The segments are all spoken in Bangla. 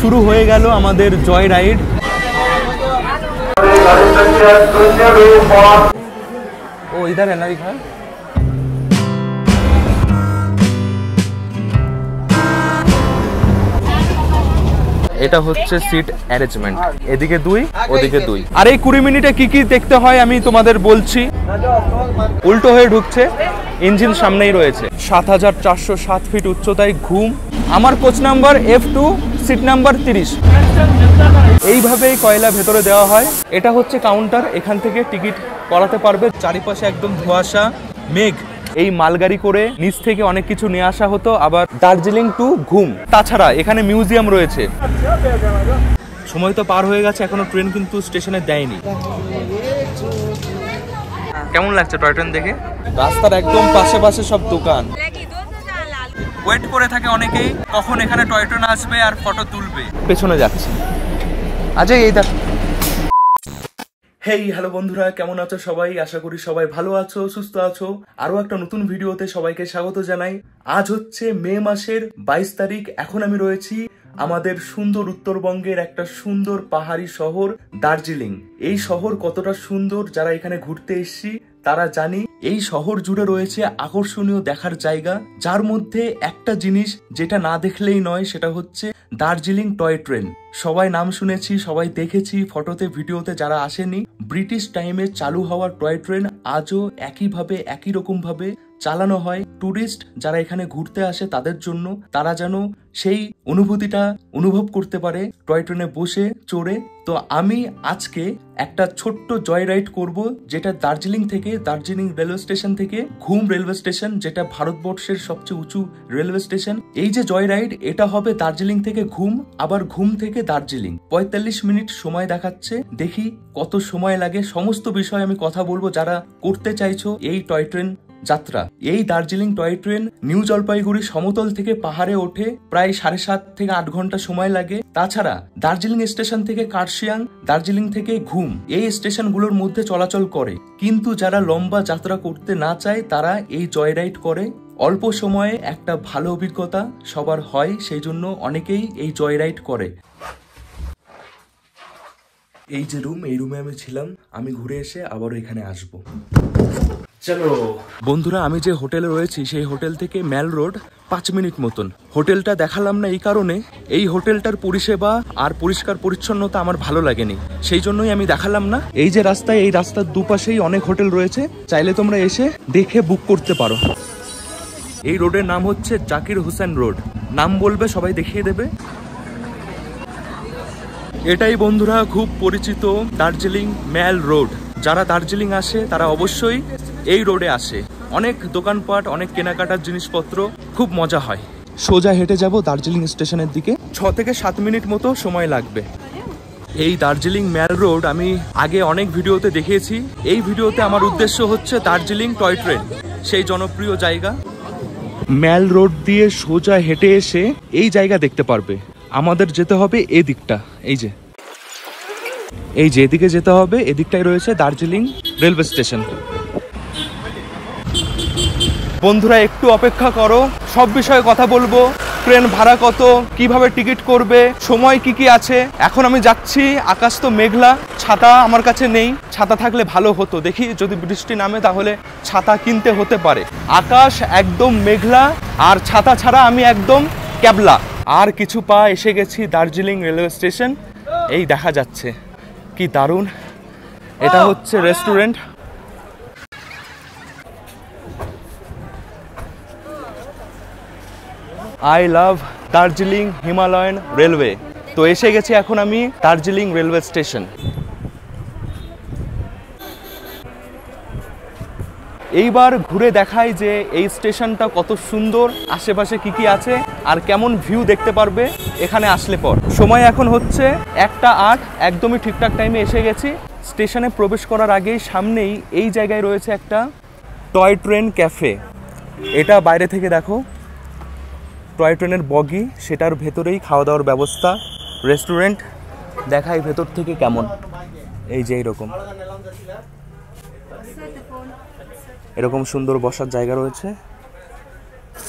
শুরু হয়ে গেল আমাদের জয় রাইড। ও ইধার है ना दिखा। এটা হচ্ছে সিট অ্যারেঞ্জমেন্ট, এদিকে 2 ওদিকে 2। আর এই 20 মিনিটে কি কি দেখতে হয় আমি তোমাদের বলছি। উল্টো হয়ে ঢুকছে, ইঞ্জিন সামনেই রয়েছে, 7407 ফিট উচ্চতায় ঘুম। আমার coach number F2, seat number 30। এইভাবেই কয়লা ভেতরে দেওয়া হয়। এটা হচ্ছে কাউন্টার, এখান থেকে টিকিট করাতে পারবে। চারিপাশে একদম ধোঁয়াশা, মেঘ। এই মালগাড়ি করে নিচ থেকে অনেক কিছু নিয়ে আসা হতো, আবার দার্জিলিং টু ঘুম। তাছাড়া এখানে মিউজিয়াম রয়েছে। সময় তো পার হয়ে গেছে, এখনো ট্রেন কিন্তু স্টেশনে দেয়নি। কেমন লাগছে টয় ট্রেন দেখে? রাস্তার একদম পাশে পাশে সব দোকান। ওয়েট করে থাকে অনেকেই কখন এখানে টয় ট্রেন আসবে আর ফটো তুলবে। পেছনে যাচ্ছে আজ এই দেখ। হেই হ্যালো বন্ধুরা, কেমন আছো সবাই? আশা করি সবাই ভালো আছো, সুস্থ আছো। আরো একটা নতুন ভিডিওতে সবাইকে স্বাগত জানাই। আজ হচ্ছে মে মাসের 22 তারিখ। এখন আমি রয়েছি আমাদের সুন্দর উত্তরবঙ্গের একটা সুন্দর পাহাড়ি শহর দার্জিলিং। এই শহর কতটা সুন্দর যারা এখানে ঘুরতে এসেছি তারা জানি। এই শহর জুড়ে রয়েছে আকর্ষণীয় দেখার জায়গা, যার মধ্যে একটা জিনিস যেটা না দেখলেই নয়, সেটা হচ্ছে দার্জিলিং টয় ট্রেন। সবাই নাম শুনেছি, সবাই দেখেছি ফটোতে ভিডিওতে। যারা আসেনি, ব্রিটিশ টাইমে চালু হওয়া টয় ট্রেন আজও একইভাবে একই রকম ভাবে চালানো হয়। টুরিস্ট যারা এখানে ঘুরতে আসে তাদের জন্য, তারা যেন সেই অনুভূতিটা অনুভব করতে পারে টয় ট্রেনে বসে চড়ে। তো আমি আজকে একটা ছোট্ট জয় রাইড করবো, যেটা দার্জিলিং থেকে, দার্জিলিং রেলওয়ে স্টেশন থেকে ঘুম রেলওয়ে স্টেশন, যেটা ভারতবর্ষের সবচেয়ে উঁচু রেলওয়ে স্টেশন। এই যে জয় রাইড, এটা হবে দার্জিলিং থেকে ঘুম, আবার ঘুম থেকে দার্জিলিং। 45 মিনিট সময় দেখাচ্ছে, দেখি কত সময় লাগে। সমস্ত বিষয় আমি কথা বলবো। যারা করতে চাইছো এই টয় ট্রেন যাত্রা, এই Darjeeling toy train new Jalpaiguri সমতল থেকে পাহাড়ে ওঠে, প্রায় 7.5 থেকে 8 ঘন্টা সময় লাগে। তাছাড়া দার্জিলিং স্টেশন থেকে কার্শিয়াং, দার্জিলিং থেকে ঘুম, এই স্টেশনগুলোর মধ্যে চলাচল করে। কিন্তু যারা লম্বা যাত্রা করতে না চায় তারা এই জয় রাইড করে। অল্প সময়ে একটা ভালো অভিজ্ঞতা সবার হয়, সেই জন্য অনেকেই এই জয় রাইড করে। এই যে রুম, এই রুমে আমি ছিলাম। আমি ঘুরে এসে আবারও এখানে আসবো। চলো বন্ধুরা, আমি যে হোটেলে রয়েছি সেই হোটেল থেকে মেল রোড 5 মিনিট মতন। হোটেলটা দেখালাম না এই কারণে, এই হোটেলটার পরিষেবা আর পরিষ্কার পরিচ্ছন্নতা আমার ভালো লাগেনি, সেই জন্যই আমি দেখালাম না। এই যে রাস্তায়, এই রাস্তার দুপাশেই অনেক হোটেল রয়েছে, চাইলে তোমরা এসে দেখে বুক করতে পারো। এই রোডের নাম হচ্ছে জাকির হোসেন রোড। নাম বলবে, সবাই দেখিয়ে দেবে। এটাই বন্ধুরা খুব পরিচিত দার্জিলিং মেল রোড। যারা দার্জিলিং আসে তারা অবশ্যই এই রোডে আসে। অনেক দোকানপাট, অনেক কেনাকাটার জিনিসপত্র, খুব মজা হয়। সোজা হেঁটে যাব দার্জিলিং স্টেশনের দিকে। 6 থেকে 7 মিনিট মতো সময় লাগবে। এই দার্জিলিং মেল রোড আমি আগে অনেক ভিডিওতে দেখিয়েছি। এই ভিডিওতে আমার উদ্দেশ্য হচ্ছে দার্জিলিং টয় ট্রেন, সেই জনপ্রিয় জায়গা। মেল রোড দিয়ে সোজা হেঁটে এসে এই জায়গা দেখতে পারবে। আমাদের যেতে হবে এই দিকটা, এই যে এদিকে যেতে হবে। এদিকটাই রয়েছে দার্জিলিং রেলওয়ে স্টেশন। বন্ধুরা একটু অপেক্ষা করো, সব বিষয়ে কথা বলবো। ট্রেন ভাড়া কত, কিভাবে টিকিট করবে, সময় কি কি আছে। এখন আমি যাচ্ছি, আকাশ তো মেঘলা, ছাতা আমার কাছে নেই। ছাতা থাকলে ভালো হতো, দেখি যদি বৃষ্টি নামে তাহলে ছাতা কিনতে হতে পারে। আকাশ একদম মেঘলা, আর ছাতা ছাড়া আমি একদম ক্যাবলা। আর কিছু পা এসে গেছি দার্জিলিং রেলওয়ে স্টেশন। এই দেখা যাচ্ছে, কি দারুণ। এটা হচ্ছে restaurant. I love Darjeeling Himalayan railway. তো এসে গেছি এখন আমি দার্জিলিং রেলওয়ে স্টেশন। এইবার ঘুরে দেখাই যে এই স্টেশনটা কত সুন্দর, আশেপাশে কি কি আছে আর কেমন ভিউ দেখতে পারবে এখানে আসলে পর। সময় এখন হচ্ছে 1টা 8, একদমই ঠিকঠাক টাইমে এসে গেছি। স্টেশনে প্রবেশ করার আগেই সামনেই এই জায়গায় রয়েছে একটা টয় ট্রেন ক্যাফে। এটা বাইরে থেকে দেখো, টয় ট্রেনের বগি, সেটার ভেতরেই খাওয়া দাওয়ার ব্যবস্থা। রেস্টুরেন্ট দেখাই ভেতর থেকে কেমন। এই যে এরকম সুন্দর বসার জায়গা রয়েছে।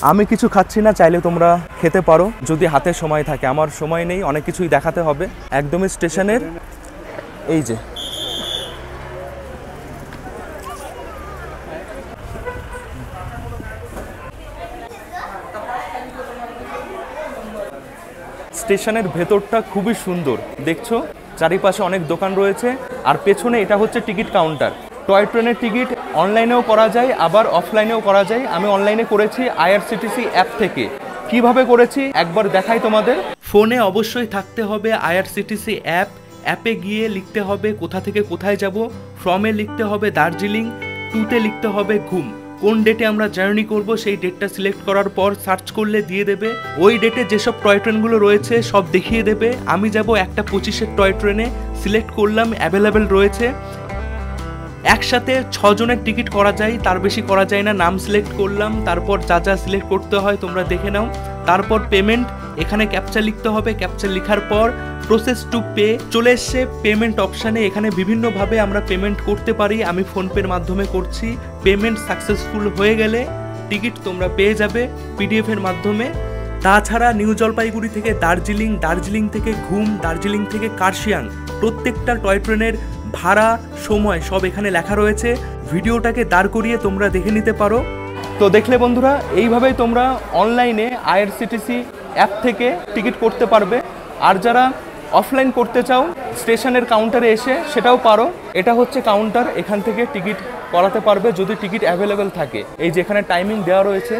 আমি কিছু খাচ্ছি না, চাইলে তোমরা খেতে পারো যদি হাতে সময় থাকে। আমার সময় নেই, অনেক কিছুই দেখাতে হবে। একদমই স্টেশনের এই যে স্টেশনের ভেতরটা খুবই সুন্দর, দেখছো চারিপাশে অনেক দোকান রয়েছে। আর পেছনে এটা হচ্ছে টিকিট কাউন্টার। টয় ট্রেনের টিকিট অনলাইনেও করা যায়, আবার অফলাইনেও করা যায়। আমি অনলাইনে করেছি আইআরসিটিসি অ্যাপ থেকে। কিভাবে করেছি একবার দেখাই তোমাদের। ফোনে অবশ্যই থাকতে হবে আইআরসিটিসি অ্যাপ। অ্যাপে গিয়ে লিখতে হবে কোথা থেকে কোথায় যাব। ফ্রমে লিখতে হবে দার্জিলিং, টুতে লিখতে হবে ঘুম। কোন ডেটে আমরা জার্নি করব সেই ডেটটা সিলেক্ট করার পর সার্চ করলে দিয়ে দেবে। ওই ডেটে যেসব টয় ট্রেনগুলো রয়েছে সব দেখিয়ে দেবে। আমি যাব একটা 25-এর টয় ট্রেনে, সিলেক্ট করলাম, অ্যাভেলেবেল রয়েছে। একসাথে 6 জনের টিকিট করা যায়, তার বেশি করা যায় না। নাম সিলেক্ট করলাম, তারপর যা যা সিলেক্ট করতে হয় তোমরা দেখে নাও। তারপর পেমেন্ট, এখানে ক্যাপচা লিখতে হবে। ক্যাপচা লেখার পর প্রসেস টু পে চলে এসছে পেমেন্ট অপশানে। এখানে বিভিন্নভাবে আমরা পেমেন্ট করতে পারি। আমি ফোনপের মাধ্যমে করছি। পেমেন্ট সাকসেসফুল হয়ে গেলে টিকিট তোমরা পেয়ে যাবে পিডিএফ এর মাধ্যমে। তাছাড়া নিউ জলপাইগুড়ি থেকে দার্জিলিং, দার্জিলিং থেকে ঘুম, দার্জিলিং থেকে কার্শিয়াং প্রত্যেকটা টয় ট্রেনের ভাড়া, সময় সব এখানে লেখা রয়েছে। ভিডিওটাকে দাঁড় করিয়ে তোমরা দেখে নিতে পারো। তো দেখলে বন্ধুরা, এইভাবেই তোমরা অনলাইনে আইআরসিটিসি অ্যাপ থেকে টিকিট করতে পারবে। আর যারা অফলাইন করতে চাও স্টেশনের কাউন্টারে এসে সেটাও পারো। এটা হচ্ছে কাউন্টার, এখান থেকে টিকিট করাতে পারবে যদি টিকিট অ্যাভেলেবেল থাকে। এই যে এখানে টাইমিং দেওয়া রয়েছে,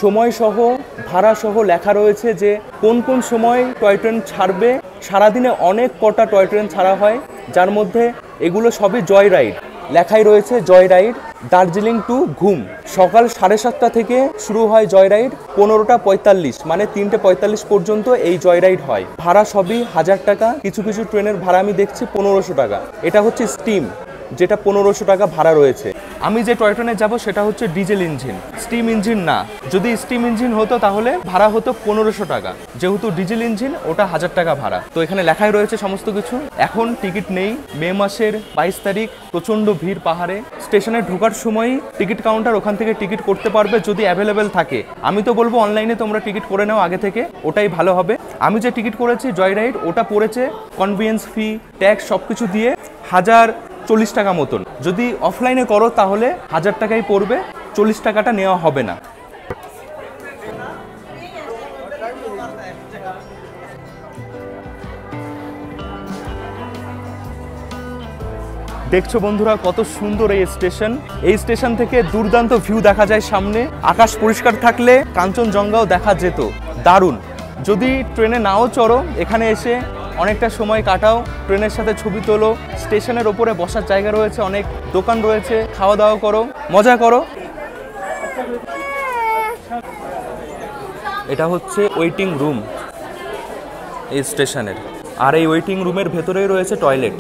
সময় সহ ভাড়া সহ লেখা রয়েছে যে কোন কোন সময় টয় ট্রেন ছাড়বে। সারাদিনে অনেক কটা টয় ট্রেন ছাড়া হয়, যার মধ্যে এগুলো সবই জয় রাইড। লেখাই রয়েছে জয় রাইড দার্জিলিং টু ঘুম। সকাল 7:30 থেকে শুরু হয় জয় রাইড, 15:45 মানে 3:45 পর্যন্ত এই জয় রাইড হয়। ভাড়া সবই 1000 টাকা। কিছু কিছু ট্রেনের ভাড়া আমি দেখছি 1500 টাকা। এটা হচ্ছে স্টিম, যেটা 1500 টাকা ভাড়া রয়েছে। আমি যে টয় ট্রেনে যাবো সেটা হচ্ছে ডিজেল ইঞ্জিন, স্টিম ইঞ্জিন না। যদি স্টিম ইঞ্জিন হতো তাহলে ভাড়া হতো 1500 টাকা। যেহেতু ডিজেল ইঞ্জিন ওটা 1000 টাকা ভাড়া। তো এখানে লেখাই রয়েছে সমস্ত কিছু। এখন টিকিট নেই। মে মাসের 22 তারিখ, প্রচন্ড ভিড় পাহাড়ে। স্টেশনে ঢোকার সময় টিকিট কাউন্টার, ওখান থেকে টিকিট করতে পারবে যদি অ্যাভেলেবেল থাকে। আমি তো বলবো অনলাইনে তোমরা টিকিট করে নাও আগে থেকে, ওটাই ভালো হবে। আমি যে টিকিট করেছি জয় রাইড, ওটা পড়েছে কনভিয়েন্স ফি, ট্যাক্স সবকিছু দিয়ে 1040 টাকা মতন। যদি অফলাইনে করো তাহলে 1000 টাকাই পড়বে, 40 টাকাটা নেওয়া হবে না। দেখছো বন্ধুরা কত সুন্দর এই স্টেশন। এই স্টেশন থেকে দুর্দান্ত ভিউ দেখা যায় সামনে। আকাশ পরিষ্কার থাকলে কাঞ্চনজঙ্ঘাও দেখা যেত। দারুণ। যদি ট্রেনে নাও চড়ো, এখানে এসে অনেকটা সময় কাটাও, ট্রেনের সাথে ছবি তোলো। স্টেশনের ওপরে বসার জায়গা রয়েছে, অনেক দোকান রয়েছে, খাওয়া দাওয়া করো, মজা করো। এটা হচ্ছে ওয়েটিং রুম এই স্টেশনের। আর এই ওয়েটিং রুমের ভেতরেই রয়েছে টয়লেট।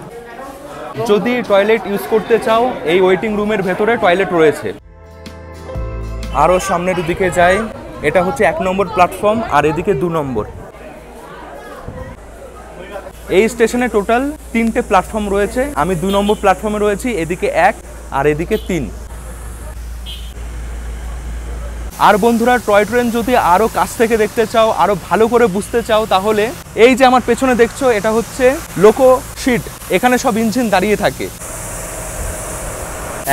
যদি টয়লেট ইউজ করতে চাও এই ওয়েটিং রুমের ভেতরে টয়লেট রয়েছে। আরও সামনের দিকে যাই, এটা হচ্ছে 1 নম্বর প্ল্যাটফর্ম আর এদিকে 2 নম্বর। এই স্টেশনে টোটাল 3টে প্ল্যাটফর্ম রয়েছে। আমি 2 নম্বর প্ল্যাটফর্মে রয়েছি, এদিকে 1 আর এদিকে 3। আর বন্ধুরা, টয় ট্রেন যদি আরও কাছ থেকে দেখতে চাও, আরও ভালো করে বুঝতে চাও, তাহলে এই যে আমার পেছনে দেখছো এটা হচ্ছে লোকো শিট। এখানে সব ইঞ্জিন দাঁড়িয়ে থাকে।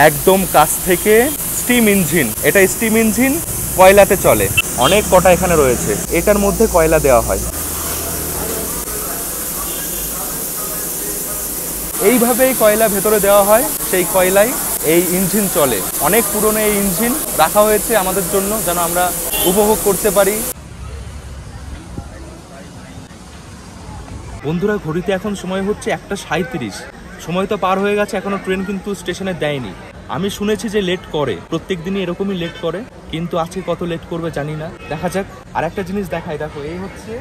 একদম কাছ থেকে স্টিম ইঞ্জিন, এটা স্টিম ইঞ্জিন, কয়লাতে চলে। অনেক কটা এখানে রয়েছে, এটার মধ্যে কয়লা দেওয়া হয়। এইভাবেই কয়লা ভেতরে দেওয়া হয়, সেই কয়লায় এই ইঞ্জিন চলে। অনেক পুরনো এই ইঞ্জিন রাখা হয়েছে আমাদের জন্য, যেন আমরা উপভোগ করতে পারি। বন্ধুরা, ঘড়িতে এখন সময় হচ্ছে 1:37। সময় তো পার হয়ে গেছে, এখনো ট্রেন কিন্তু স্টেশনে দেয়নি। আমি শুনেছি যে লেট করে, প্রত্যেক দিনই এরকমই লেট করে, কিন্তু আজকে কত লেট করবে জানি না, দেখা যাক। আর একটা জিনিস দেখাই, দেখো এই হচ্ছে,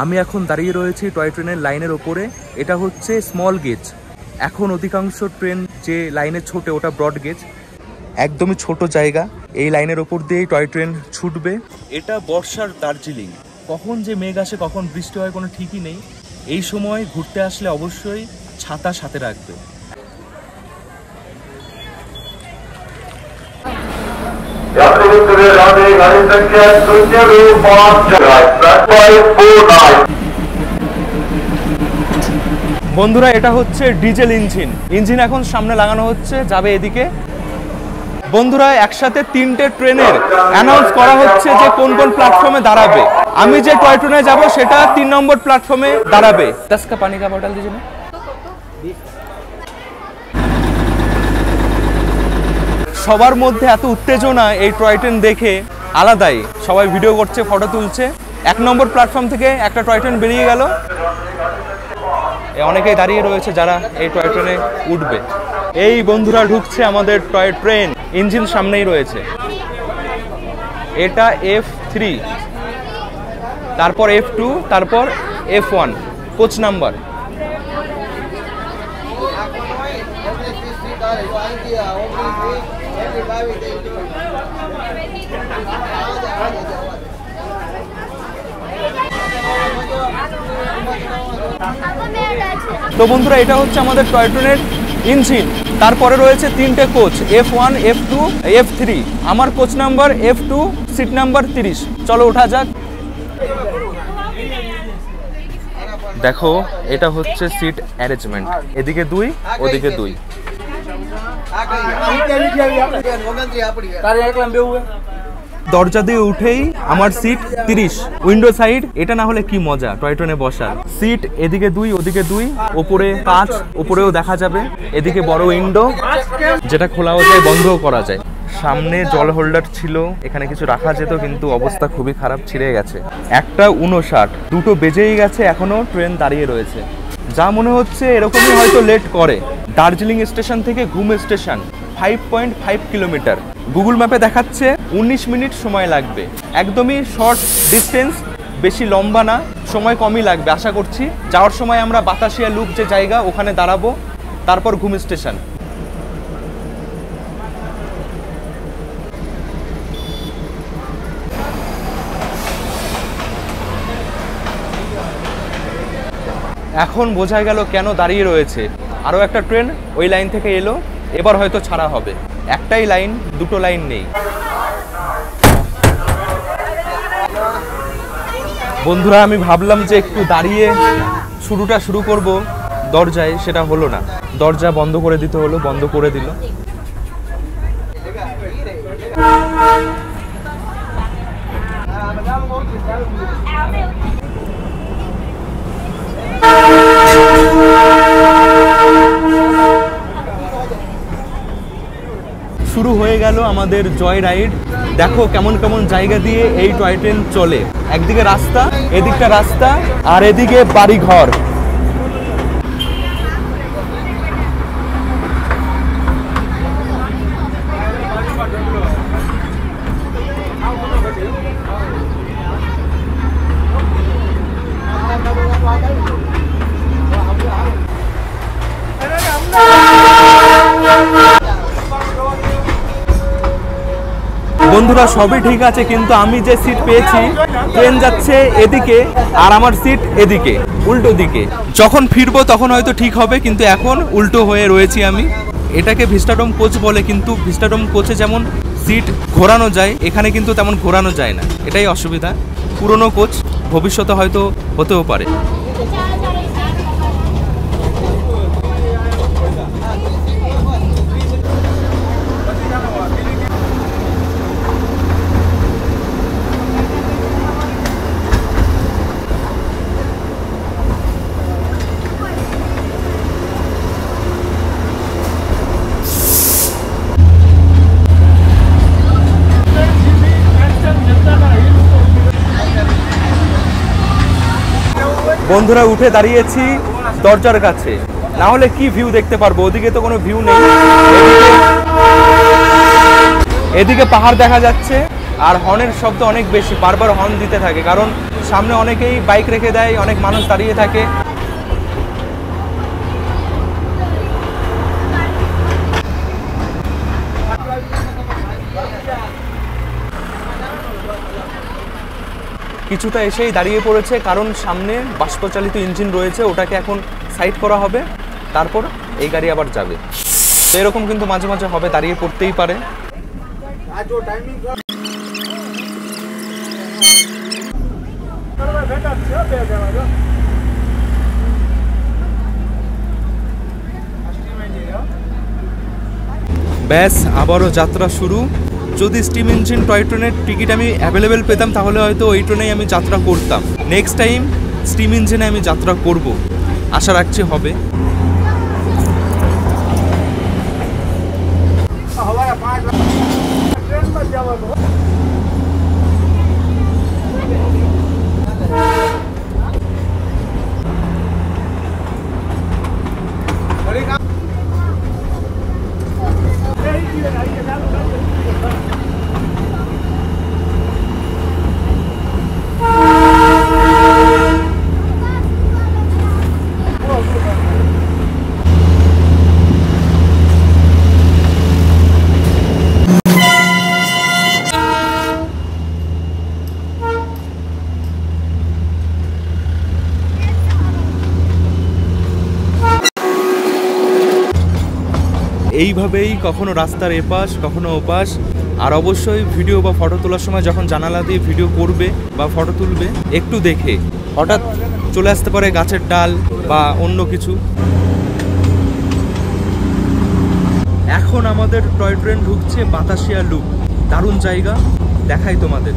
আমি এখন দাঁড়িয়ে রয়েছি টয় ট্রেনের লাইনের ওপরে। এটা হচ্ছে স্মল গেজ। এখন অধিকাংশ ট্রেন যে লাইনে ছোটে ওটা ব্রড গেজ। একদমই ছোট জায়গা, এই লাইনের ওপর দিয়েই টয় ট্রেন ছুটবে। এটা বর্ষার দার্জিলিং, কখন যে মেঘ আসে কখন বৃষ্টি হয় কোনো ঠিকই নেই। এই সময় ঘুরতে আসলে অবশ্যই ছাতা সাথে রাখবে। বন্ধুরা এটা হচ্ছে ডিজেল ইঞ্জিন এখন সামনে লাগানো হচ্ছে, যাবে এদিকে। বন্ধুরা একসাথে 3টে ট্রেনের অ্যানাউন্স করা হচ্ছে যে কোন কোন প্ল্যাটফর্মে দাঁড়াবে। আমি যে টয় ট্রেনে যাব সেটা 3 নম্বর প্ল্যাটফর্মে দাঁড়াবে। 10 का पानी का बोतल दीजिए। সবার মধ্যে এত উত্তেজনা এই টয় ট্রেন দেখে আলাদাই, সবাই ভিডিও করছে, ফটো তুলছে। 1 নম্বর প্ল্যাটফর্ম থেকে একটা টয় ট্রেন বেরিয়ে গেল, অনেকেই দাঁড়িয়ে রয়েছে যারা এই টয় ট্রেনে উঠবে। এই বন্ধুরা ঢুকছে আমাদের টয় ট্রেন, ইঞ্জিন সামনেই রয়েছে। এটা F3, তারপর F2, তারপর F1 কোচ নাম্বার। তো বন্ধুরা এটা হচ্ছে আমাদের টয় ট্রেনের ইঞ্জিন। তারপরে রয়েছে 3টে কোচ, F1, F2, F3। আমার coach number F2, seat number 30। চলো ওঠা যাক। দেখো এটা হচ্ছে সিট অ্যারেঞ্জমেন্ট, এদিকে 2, ওদিকে 2। দরজা দিয়ে উঠেই আমার সিট 30, উইন্ডো সাইড। এটা না হলে কি মজা টয় ট্রেনে বসার। সিট এদিকে 2, ওদিকে 2, ওপরে কাঁচ, ওপরেও দেখা যাবে। এদিকে বড় উইন্ডো যেটা খোলাও যায়, বন্ধও করা যায়। সামনে জল হোল্ডার ছিল, এখানে কিছু রাখা যেত, কিন্তু অবস্থা খুবই খারাপ, ছিঁড়ে গেছে। 1:59, 2টো বেজেই গেছে, এখনো ট্রেন দাঁড়িয়ে রয়েছে। যা মনে হচ্ছে এরকমই হয়তো লেট করে। দার্জিলিং স্টেশন থেকে ঘুম স্টেশন 5.5 কিলোমিটার, গুগল ম্যাপে দেখাচ্ছে 19 মিনিট সময় লাগবে। একদমই শর্ট ডিস্টেন্স, বেশি লম্বা না, সময় কমই লাগবে আশা করছি। যাওয়ার সময় আমরা বাতাসিয়া লুপ যে জায়গা, ওখানে দাঁড়াবো, তারপর ঘুম স্টেশন। এখন বোঝা গেল কেন দাঁড়িয়ে রয়েছে। আরও একটা ট্রেন ওই লাইন থেকে এলো, এবার হয়তো ছাড়া হবে। একটাই লাইন, 2টো লাইন নেই। বন্ধুরা আমি ভাবলাম যে একটু দাঁড়িয়ে শুরুটা শুরু করব দরজায়, সেটা হলো না। দরজা বন্ধ করে দিতে হলো, বন্ধ করে দিল। শুরু হয়ে গেল আমাদের জয় রাইড। দেখো কেমন কেমন জায়গা দিয়ে এই টয় ট্রেন চলে। একদিকে রাস্তা, এদিকটা রাস্তা, আর এদিকে বাড়ি ঘর। বন্ধুরা সবই ঠিক আছে, কিন্তু আমি যে সিট পেয়েছি, ট্রেন যাচ্ছে এদিকে আর আমার সিট এদিকে, উল্টো দিকে। যখন ফিরবো তখন হয়তো ঠিক হবে, কিন্তু এখন উল্টো হয়ে রয়েছি আমি। এটাকে ভিস্টাডোম কোচ বলে, কিন্তু ভিস্টাডোম কোচে যেমন সিট ঘোরানো যায়, এখানে কিন্তু তেমন ঘোরানো যায় না, এটাই অসুবিধা। পুরনো কোচ, ভবিষ্যতে হয়তো হতেও পারে। বন্ধুরা উঠে দাঁড়িয়েছি দরজার কাছে, না হলে কি ভিউ দেখতে পারবো? ওদিকে তো কোনো ভিউ নেই। এদিকে পাহাড় দেখা যাচ্ছে, আর হর্নের শব্দ অনেক বেশি, বারবার হর্ন দিতে থাকে, কারণ সামনে অনেকেই বাইক রেখে দেয়, অনেক মানুষ দাঁড়িয়ে থাকে। কিছুটা এসেই দাঁড়িয়ে পড়েছে, কারণ সামনে বাষ্পচালিত ইঞ্জিন রয়েছে, ওটাকে এখন সাইড করা হবে, তারপর এই গাড়ি আবার যাবে। তো এরকম কিন্তু মাঝে মাঝে হবে, দাঁড়িয়ে পড়তেই পারে। ব্যাস আবারও যাত্রা শুরু। যদি স্টিম ইঞ্জিন টয় ট্রেনের টিকিট আমি অ্যাভেলেবেল পেতাম তাহলে হয়তো ওই ট্রেনেই আমি যাত্রা করতাম। নেক্সট টাইম স্টিম ইঞ্জিনে আমি যাত্রা করব, আশা রাখছি হবে। এইভাবেই কখনো রাস্তার এপাশ কখনো ওপাশ। আর অবশ্যই ভিডিও বা ফটো তোলার সময় যখন জানালা দিয়ে ভিডিও করবে বা ফটো তুলবে একটু দেখে, হঠাৎ চলে আসতে পারে গাছের ডাল বা অন্য কিছু। এখন আমাদের টয় ট্রেন ঢুকছে বাতাসিয়া লুপ। দারুণ জায়গা, দেখাই তোমাদের।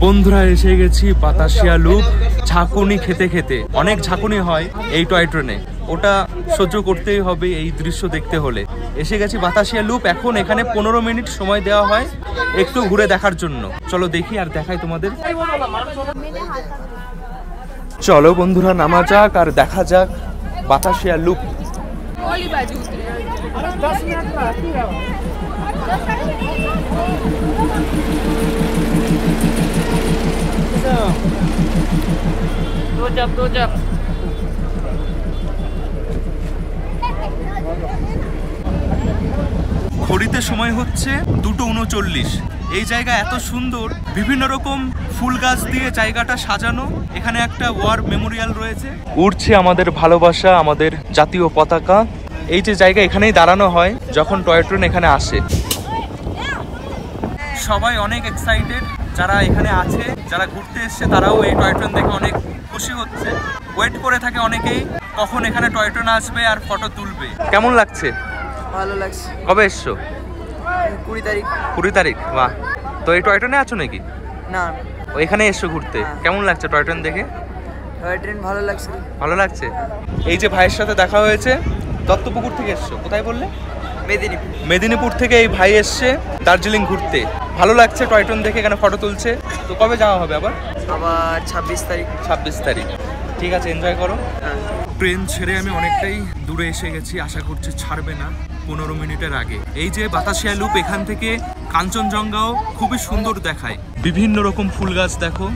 বন্ধুরা এসে গেছি বাতাসিয়া লুপ। ঝাঁকুনি খেতে খেতে, অনেক ঝাঁকুনি হয় এই টয় ট্রেনে, ওটা সহ্য করতেই হবে এই দৃশ্য দেখতে হলে। এসে গেছি বাতাসিয়া লুপ। এখন এখানে 15 মিনিট সময় দেওয়া হয় একটু ঘুরে দেখার জন্য। চলো দেখি আর দেখাই তোমাদের। চলো বন্ধুরা নামা যাক আর দেখা যাক বাতাসিয়া লুপ। ঘড়িতে সময় হচ্ছে 2:39। এই জায়গা এত সুন্দর, বিভিন্ন রকম ফুল গাছ দিয়ে জায়গাটা সাজানো। এখানে একটা ওয়ার মেমোরিয়াল রয়েছে। উড়ছে আমাদের ভালোবাসা, আমাদের জাতীয় পতাকা। এই যে জায়গা, এখানেই দাঁড়ানো হয় যখন টয় ট্রেন এখানে আসে। সবাই অনেক এক্সাইটেড, যারা এখানে আছে, যারা ঘুরতে এসছে তারাও এই টয় ট্রেন দেখে অনেক খুশি হচ্ছে। ওয়েট করে থাকে অনেকেই কখন এখানে টয় ট্রেন আসবে আর ফটো তুলবে। কেমন লাগছে? ভালো লাগছে। কবে এসছো? 20 তারিখ। 20 তারিখ, বাহ। তো এই টয় ট্রেনে আছো নাকি? না, এখানে এসছো ঘুরতে। কেমন লাগছে টয় ট্রেন দেখে? টয় ট্রেন ভালো লাগছে। ভালো লাগছে। এই যে ভাইয়ের সাথে দেখা হয়েছে, দত্তপুকুর থেকে এসছো। কোথায় বললে? মেদিনীপুর। মেদিনীপুর থেকে এই ভাই এসছে দার্জিলিং ঘুরতে। ভালো লাগছে টয় ট্রেন দেখে, এখানে ফটো তুলছে। তো কবে যাওয়া হবে আবার? 26 তারিখ। 26 তারিখ, ঠিক আছে, এনজয় করো। ট্রেন ছেড়ে আমি অনেকটাই দূরে এসে গেছি, আশা করছি ছাড়বে না 15 মিনিটের আগে। এই যে বাতাসিয়া লুপ, এখান থেকে কাঞ্চনজঙ্ঘাও খুবই সুন্দর দেখায়। বিভিন্ন রকম ফুল গাছ দেখো।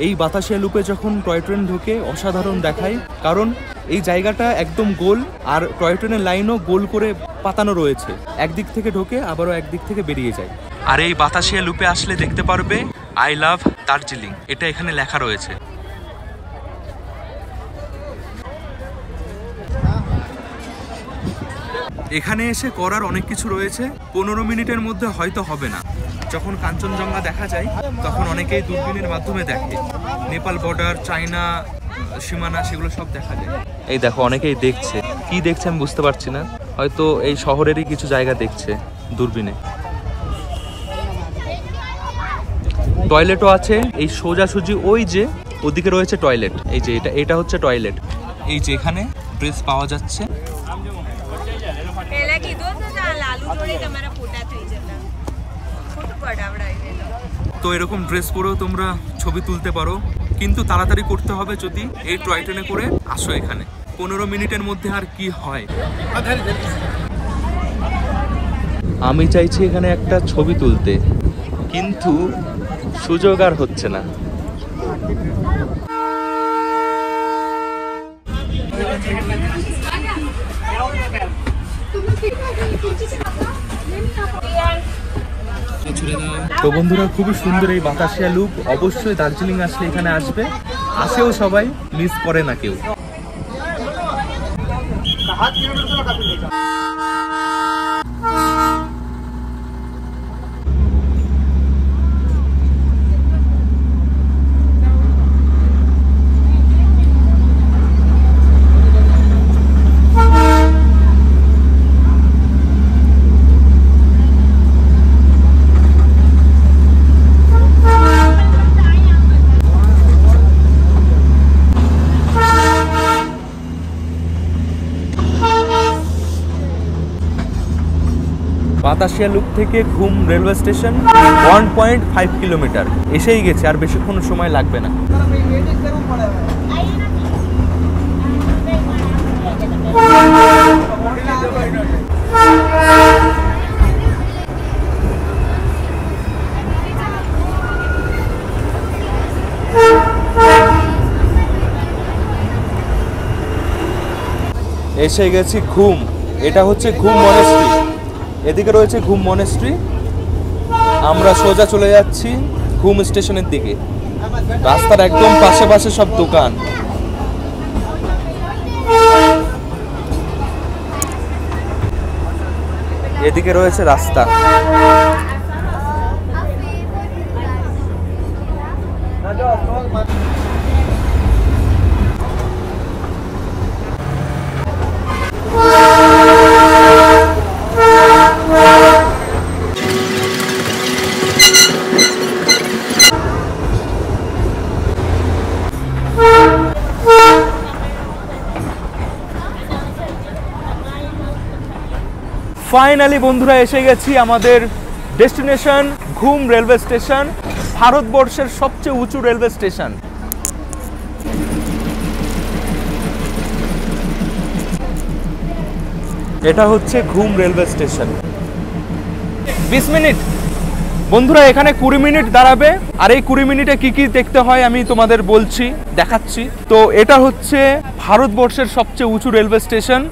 এই বাতাসিয়া লুপে যখন টয় ট্রেন ঢোকে অসাধারণ দেখায়, কারণ এই জায়গাটা একদম গোল আর টয় ট্রেনের লাইনও গোল করে পাতানো রয়েছে। একদিক থেকে ঢোকে আবারও একদিক থেকে বেরিয়ে যায়। আর এই বাতাসিয়া লুপে আসলে দেখতে পারবে আই লাভ দার্জিলিং, এটা এখানে লেখা রয়েছে। এখানে এসে করার অনেক কিছু রয়েছে। 15 মিনিটের মধ্যে হয়তো হবে না। যখন কাঞ্চনজঙ্ঘা দেখা যায় তখন অনেকেই দূরবীনের মাধ্যমে দেখে। নেপাল বর্ডার, চায়না সীমানা, সেগুলো সব দেখা যায়। এই দেখো অনেকেই দেখছে, কি দেখছে আমি বুঝতে পারছি না, হয়তো এই শহরেরই কিছু জায়গা দেখছে দূরবীনে। টয়লেটও আছে এই সোজাসুজি, ওই যে ওদিকে রয়েছে টয়লেট। এই যে এটা হচ্ছে টয়লেট। এই যে এখানে ড্রেস পাওয়া যাচ্ছে। তো এরকম ড্রেস পরেও তোমরা ছবি তুলতে পারো, কিন্তু তাড়াতাড়ি করতে হবে যদি এই টয় ট্রেনে করে আসো এখানে। 15 মিনিটের মধ্যে আর কি হয়। আমি চাইছি এখানে একটা ছবি তুলতে, কিন্তু সুযোগ আর হচ্ছে না। তো বন্ধুরা, খুবই সুন্দর এই বাতাসিয়া লুক। অবশ্যই দার্জিলিং আসলে এখানে আসবে, আসেও সবাই, মিস করে না কেউ। বাতাসিয়া লুক থেকে ঘুম রেলওয়ে স্টেশন 1.5 কিলোমিটার। এসেই গেছে, আর বেশিক্ষণ সময় লাগবে না। এসে গেছি ঘুম। এটা হচ্ছে ঘুম মনেস্ট্রি। এদিকে রয়েছে ঘুম মনেস্ট্রি। আমরা সোজা চলে যাচ্ছি ঘুম স্টেশনের দিকে। রাস্তার একদম পাশে পাশে সব দোকান। এদিকে রয়েছে রাস্তা। ফাইনালি বন্ধুরা এসে গেছি আমাদের ডেস্টিনেশন ঘুম রেলওয়ে স্টেশন, ভারতবর্ষের সবচেয়ে উঁচু রেলওয়ে স্টেশন। এটা হচ্ছে ঘুম রেলওয়ে স্টেশন। 20 মিনিট বন্ধুরা, এখানে 20 মিনিট দাঁড়াবে। আর এই 20 মিনিটে কি কি দেখতে হয় আমি তোমাদের বলছি, দেখাচ্ছি। তো এটা হচ্ছে ভারতবর্ষের সবচেয়ে উঁচু রেলওয়ে স্টেশন।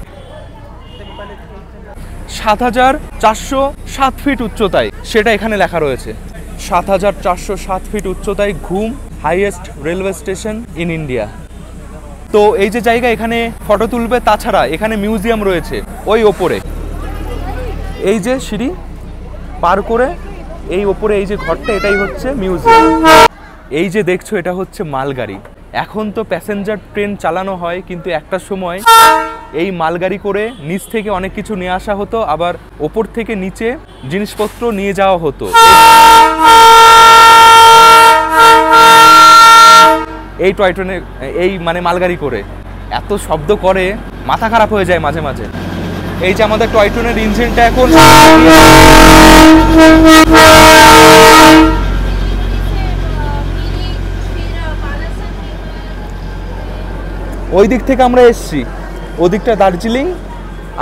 7407 ফিট উচ্চতায়, সেটা এখানে লেখা রয়েছে। 7407 ফিট উচ্চতায় ঘুম highest railway station in India. তো এই যে জায়গা, এখানে ফটো তুলবে। তাছাড়া এখানে মিউজিয়াম রয়েছে ওই ওপরে। এই যে সিঁড়ি পার করে এই ওপরে এই যে ঘরটা, এটাই হচ্ছে মিউজিয়াম। এই যে দেখছো, এটা হচ্ছে মালগাড়ি। এখন তো প্যাসেঞ্জার ট্রেন চালানো হয়, কিন্তু একটা সময় এই মালগাড়ি করে নিচ থেকে অনেক কিছু নিয়ে আসা হতো, আবার ওপর থেকে নিচে জিনিসপত্র নিয়ে যাওয়া হতো এই টয় ট্রেনে, এই মানে মালগাড়ি করে। এত শব্দ করে, মাথা খারাপ হয়ে যায় মাঝে মাঝে। এই যে আমাদের টয় ট্রেনের ইঞ্জিনটা এখন ওই দিক থেকে আমরা এসছি, ওদিকটা দার্জিলিং,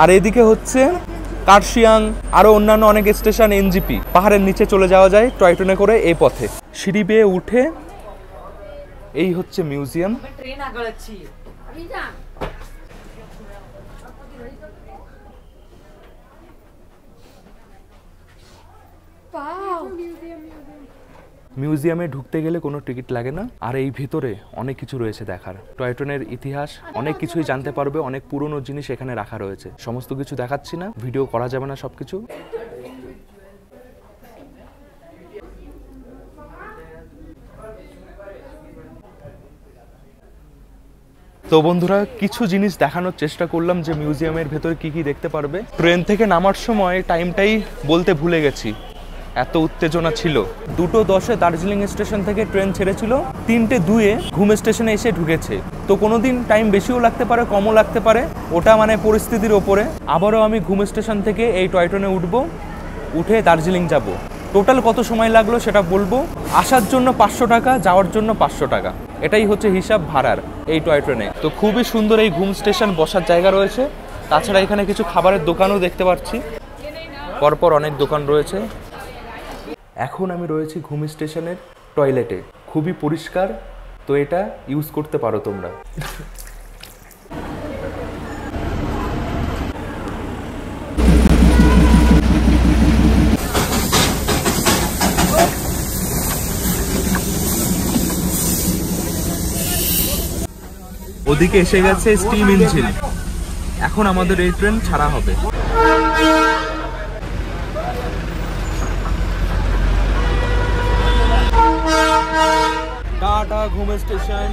আর এদিকে হচ্ছে কার্শিয়াং, আরো অন্যান্য অনেক স্টেশন, এনজিপি। পাহাড়ের নিচে চলে যাওয়া যায় টয় ট্রেনে করে এই পথে। সিঁড়ি বেয়ে উঠে এই হচ্ছে মিউজিয়াম। মিউজিয়ামে ঢুকতে গেলে কোনো টিকিট লাগে না, আর এই ভিতরে অনেক কিছু রয়েছে দেখার। টয় ট্রেনের ইতিহাস অনেক কিছুই জানতে পারবে, অনেক পুরনো জিনিস এখানে রাখা রয়েছে। সমস্ত কিছু দেখাচ্ছি না, ভিডিও করা যাবে না সবকিছু। তো বন্ধুরা, কিছু জিনিস দেখানোর চেষ্টা করলাম যে মিউজিয়ামের ভেতরে কি কি দেখতে পারবে। ট্রেন থেকে নামার সময় টাইমটাই বলতে ভুলে গেছি, এত উত্তেজনা ছিল। 2:10 দার্জিলিং স্টেশন থেকে ট্রেন ছেড়েছিল, 3:02 ঘুম স্টেশনে এসে ঢুকেছে। তো কোনোদিন টাইম বেশিও লাগতে পারে, কমও লাগতে পারে, ওটা মানে পরিস্থিতির ওপরে। আবারও আমি ঘুম স্টেশন থেকে এই টয় ট্রেনে উঠবো, উঠে দার্জিলিং যাব। টোটাল কত সময় লাগলো সেটা বলবো। আসার জন্য 500 টাকা, যাওয়ার জন্য 500 টাকা, এটাই হচ্ছে হিসাব ভাড়ার এই টয় ট্রেনে। তো খুবই সুন্দর এই ঘুম স্টেশন, বসার জায়গা রয়েছে, তাছাড়া এখানে কিছু খাবারের দোকানও দেখতে পাচ্ছি, পরপর অনেক দোকান রয়েছে। এখন আমি রয়েছি ঘুম স্টেশনের টয়লেটে, খুবই পরিষ্কার, তো এটা ইউজ করতে পারো তোমরা। ওদিকে এসে গেছে স্টিম ইঞ্জিন, এখন আমাদের এই ট্রেন ছাড়া হবে। টাটা ঘুম স্টেশন।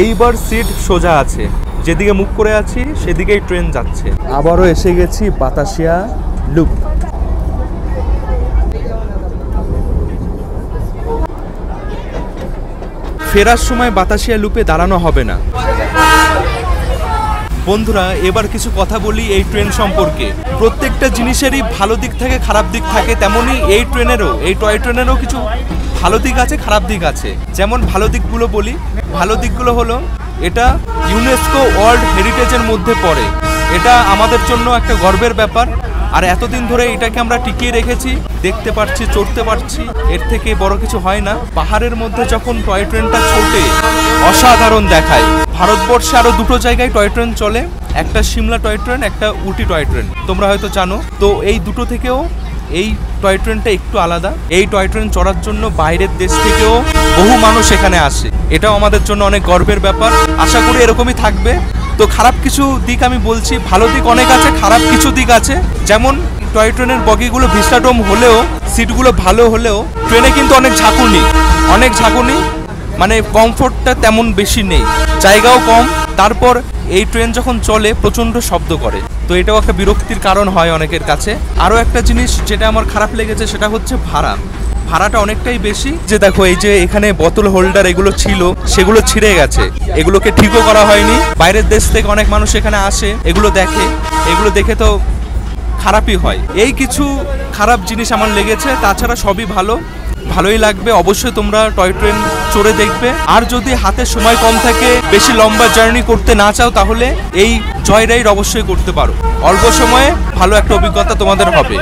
এইবার সিট সোজা আছে, যেদিকে মুখ করে আছি সেদিকেই ট্রেন যাচ্ছে। আবারও এসে গেছি বাতাসিয়া লুপ। ফেরার সময় বাতাসিয়া লুপে দাঁড়ানো হবে না। বন্ধুরা, এবার কিছু কথা বলি এই ট্রেন সম্পর্কে। প্রত্যেকটা জিনিসেরই ভালো দিক থাকে, খারাপ দিক থাকে, তেমনই এই ট্রেনেরও, এই টয় ট্রেনেরও কিছু ভালো দিক আছে, খারাপ দিক আছে। যেমন ভালো দিকগুলো বলি, ভালো দিকগুলো হলো এটা ইউনেস্কো ওয়ার্ল্ড হেরিটেজের মধ্যে পড়ে, এটা আমাদের জন্য একটা গর্বের ব্যাপার। আর এতদিন ধরে এটাকে আমরা টিকিয়ে রেখেছি, দেখতে পাচ্ছি, চড়তে পারছি, এর থেকে বড় কিছু হয় না। পাহাড়ের মধ্যে যখন টয় ট্রেনটা ছোটে অসাধারণ দেখায়। ভারতবর্ষে আরো দুটো জায়গায় টয় ট্রেন চলে, একটা সিমলা টয় ট্রেন, একটা উটি টয় ট্রেন, তোমরা হয়তো জানো। তো এই দুটো থেকেও এই টয় ট্রেনটা একটু আলাদা। এই টয় ট্রেন চড়ার জন্য বাইরের দেশ থেকেও বহু মানুষ এখানে আসে, এটাও আমাদের জন্য অনেক গর্বের ব্যাপার। আশা করি এরকমই থাকবে। তো খারাপ কিছু দিক আমি বলছি, ভালো দিক অনেক আছে, খারাপ কিছু দিক আছে। যেমন টয় ট্রেনের বগিগুলো ভিস্টাডোম হলেও, সিটগুলো ভালো হলেও ট্রেনে কিন্তু অনেক ঝাঁকুনি, মানে কমফোর্টটা তেমন বেশি নেই, জায়গাও কম। তারপর এই ট্রেন যখন চলে প্রচণ্ড শব্দ করে, তো এটাও একটা বিরক্তির কারণ হয় অনেকের কাছে। আরও একটা জিনিস যেটা আমার খারাপ লেগেছে সেটা হচ্ছে ভাড়াটা অনেকটাই বেশি। যে দেখো, এই যে এখানে বোতল হোল্ডার এগুলো ছিল, সেগুলো ছিঁড়ে গেছে, এগুলোকে ঠিকও করা হয়নি। বাইরের দেশ থেকে অনেক মানুষ এখানে আসে, এগুলো দেখে তো খারাপই হয়। এই কিছু খারাপ জিনিস আমার লেগেছে, তাছাড়া সবই ভালোই লাগবে। অবশ্যই তোমরা টয় ট্রেন চড়ে দেখবে। আর যদি হাতে সময় কম থাকে, বেশি লম্বা জার্নি করতে না চাও, তাহলে এই জয় রাইড অবশ্যই করতে পারো, অল্প সময়ে ভালো একটা অভিজ্ঞতা তোমাদের হবে।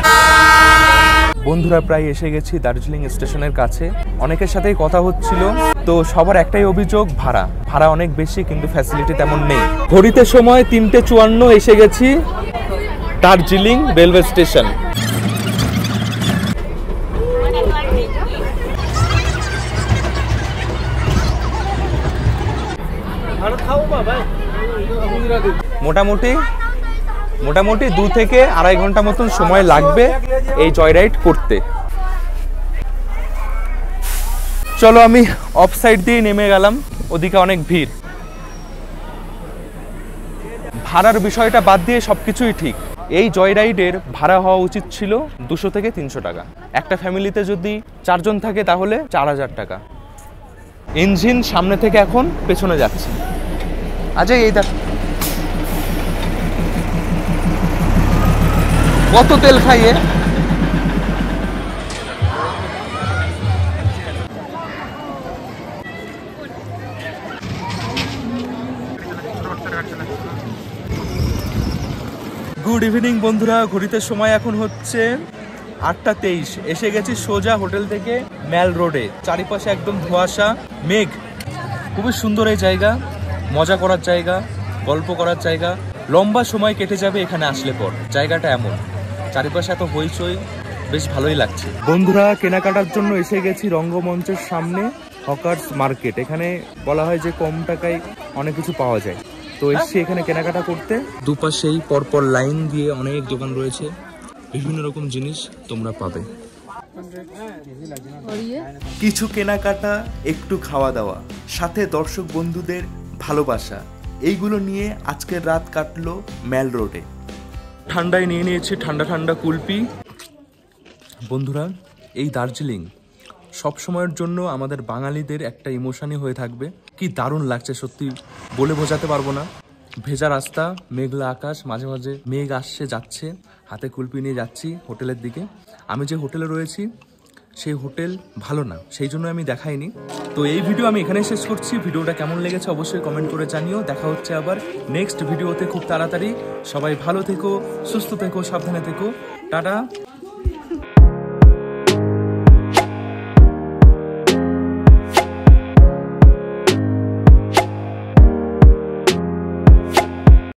বন্ধুরা, প্রায় এসে গেছি দার্জিলিং স্টেশনের কাছে। অনেকের সাথেই কথা হচ্ছিল, তো সবার একটাই অভিযোগ, ভাড়া অনেক বেশি, কিন্তু ফ্যাসিলিটি তেমন নেই। ঘড়িতে সময় 3:54, এসে গেছি দার্জিলিং রেলওয়ে স্টেশন। মোটামুটি 2 থেকে আড়াই ঘন্টা মতন সময় লাগবে এই জয় রাইড করতে। চলো, আমি অফ সাইড দিয়ে নেমে গেলাম, ওদিকে অনেক ভিড়। ভাড়ার বিষয়টা বাদ দিয়ে সবকিছুই ঠিক। এই জয় রাইডের ভাড়া হওয়া উচিত ছিল 200 থেকে 300 টাকা। একটা ফ্যামিলিতে যদি 4 জন থাকে তাহলে 4000 টাকা। ইঞ্জিন সামনে থেকে এখন পেছনে যাচ্ছে। আচ্ছা, এই দেখ কত তেল খাইয়ে। গুড ইভিনিং বন্ধুরা, ঘড়িতে সময় এখন হচ্ছে 8:23। এসে গেছি সোজা হোটেল থেকে ম্যাল রোডে। চারিপাশে একদম ধোঁয়াশা, মেঘ। খুবই সুন্দর এই জায়গা, মজা করার জায়গা, গল্প করার জায়গা, লম্বা সময় কেটে যাবে এখানে আসলে পর। জায়গাটা এমন, চারিপাশে এত হইচই, বেশ ভালোই লাগছে। বন্ধুরা, কেনাকাটার জন্য এসে গেছি রঙ্গমঞ্চের সামনে হকার্স মার্কেট। এখানে বলা হয় যে কম টাকায় অনেক কিছু পাওয়া যায়, তো এসছি এখানে কেনাকাটা করতে। দুপাশেই পরপর লাইন দিয়ে অনেক দোকান রয়েছে, বিভিন্ন রকম জিনিস তোমরা পাবে। কিছু কেনাকাটা, একটু খাওয়া দাওয়া, সাথে দর্শক বন্ধুদের ভালোবাসা, এইগুলো নিয়ে আজকের রাত কাটলো ম্যাল রোডে। ঠান্ডায় নিয়ে নিয়েছি ঠান্ডা ঠান্ডা কুলপি। বন্ধুরা, এই দার্জিলিং সব সময়ের জন্য আমাদের বাঙালিদের একটা ইমোশনই হয়ে থাকবে। কি দারুণ লাগছে সত্যি, বলে বোঝাতে পারবো না। ভেজা রাস্তা, মেঘলা আকাশ, মাঝে মাঝে মেঘ আসছে যাচ্ছে, হাতে কুলপি নিয়ে যাচ্ছি হোটেলের দিকে। আমি যে হোটেলে রয়েছি সেই হোটেল ভালো না, সেই জন্য আমি দেখাইনি। তো এই ভিডিও আমি এখানে শেষ করছি। ভিডিওটা কেমন লেগেছে অবশ্যই কমেন্ট করে জানিও। দেখা হচ্ছে আবার নেক্সট ভিডিওতে খুব তাড়াতাড়ি। সবাই ভালো থেকো, সুস্থ থেকো, সাবধানে থেকো। টাটা।